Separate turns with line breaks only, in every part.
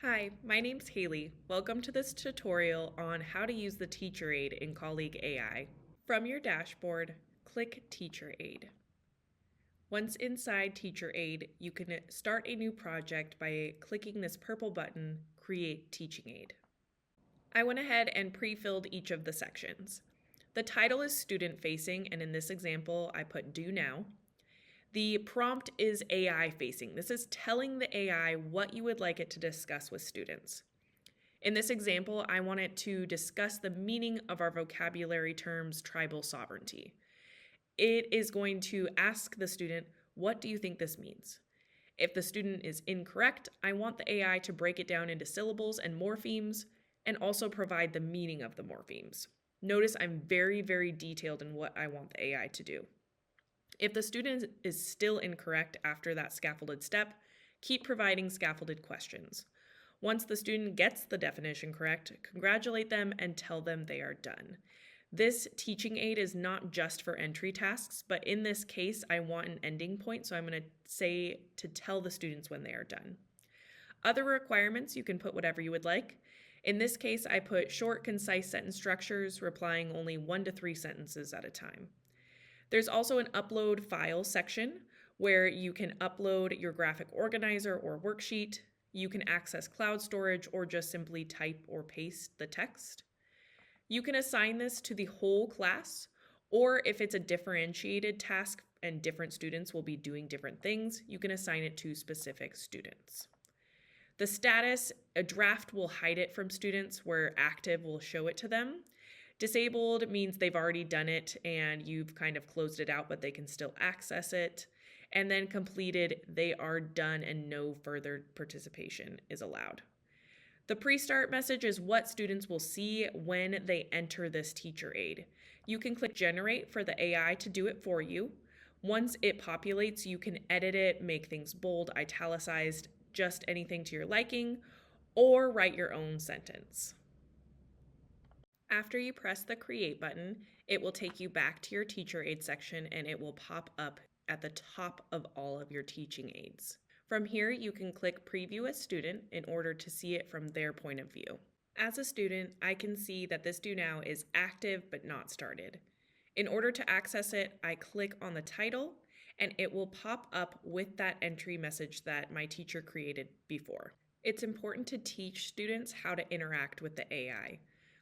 Hi, my name's Haley. Welcome to this tutorial on how to use the Teacher Aide in Colleague AI. From your dashboard, click Teacher Aide. Once inside Teacher Aide, you can start a new project by clicking this purple button, Create Teaching Aide. I went ahead and pre-filled each of the sections. The title is student facing, and in this example, I put Do Now. The prompt is AI facing. This is telling the AI what you would like it to discuss with students. In this example, I want it to discuss the meaning of our vocabulary terms tribal sovereignty. It is going to ask the student, what do you think this means? If the student is incorrect, I want the AI to break it down into syllables and morphemes and also provide the meaning of the morphemes. Notice I'm very, very detailed in what I want the AI to do. If the student is still incorrect after that scaffolded step, keep providing scaffolded questions. Once the student gets the definition correct, congratulate them and tell them they are done. This teaching aid is not just for entry tasks, but in this case, I want an ending point, so I'm going to say to tell the students when they are done. Other requirements, you can put whatever you would like. In this case, I put short, concise sentence structures, replying only 1 to 3 sentences at a time. There's also an upload file section where you can upload your graphic organizer or worksheet. You can access cloud storage or just simply type or paste the text. You can assign this to the whole class, or if it's a differentiated task and different students will be doing different things, you can assign it to specific students. The status, a draft will hide it from students where active will show it to them. Disabled means they've already done it and you've kind of closed it out, but they can still access it. And then completed, they are done and no further participation is allowed. The pre-start message is what students will see when they enter this teacher aid. You can click generate for the AI to do it for you. Once it populates, you can edit it, make things bold, italicized, just anything to your liking, or write your own sentence. After you press the Create button, it will take you back to your Teacher Aid section and it will pop up at the top of all of your teaching aids. From here, you can click Preview a Student in order to see it from their point of view. As a student, I can see that this Do Now is active but not started. In order to access it, I click on the title and it will pop up with that entry message that my teacher created before. It's important to teach students how to interact with the AI.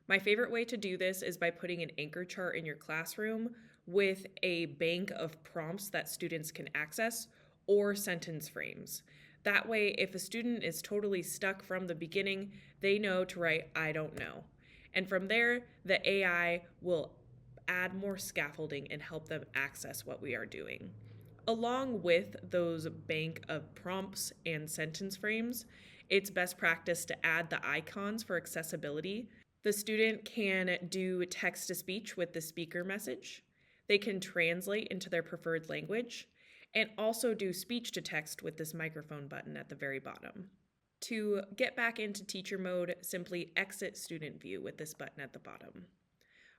My favorite way to do this is by putting an anchor chart in your classroom with a bank of prompts that students can access or sentence frames. That way, if a student is totally stuck from the beginning, they know to write, I don't know. And from there, the AI will add more scaffolding and help them access what we are doing. Along with those bank of prompts and sentence frames, it's best practice to add the icons for accessibility. The student can do text-to-speech with the speaker message. They can translate into their preferred language and also do speech-to-text with this microphone button at the very bottom. To get back into teacher mode, simply exit student view with this button at the bottom.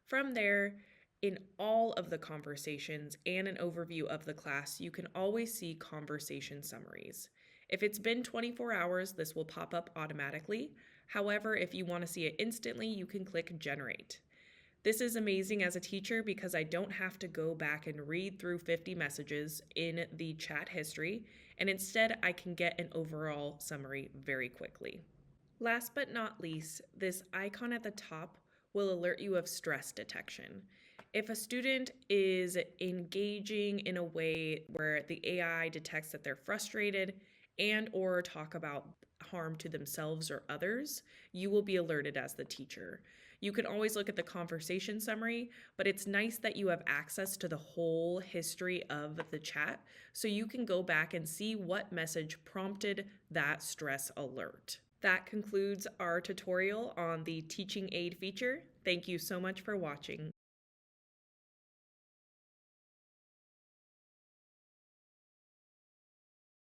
From there, in all of the conversations and an overview of the class, you can always see conversation summaries. If it's been 24 hours, this will pop up automatically. However, if you want to see it instantly, you can click Generate. This is amazing as a teacher because I don't have to go back and read through 50 messages in the chat history, and instead I can get an overall summary very quickly. Last but not least, this icon at the top will alert you of stress detection. If a student is engaging in a way where the AI detects that they're frustrated and or talk about harm to themselves or others, you will be alerted as the teacher. You can always look at the conversation summary, but it's nice that you have access to the whole history of the chat so you can go back and see what message prompted that stress alert. That concludes our tutorial on the Teaching Aid feature. Thank you so much for watching.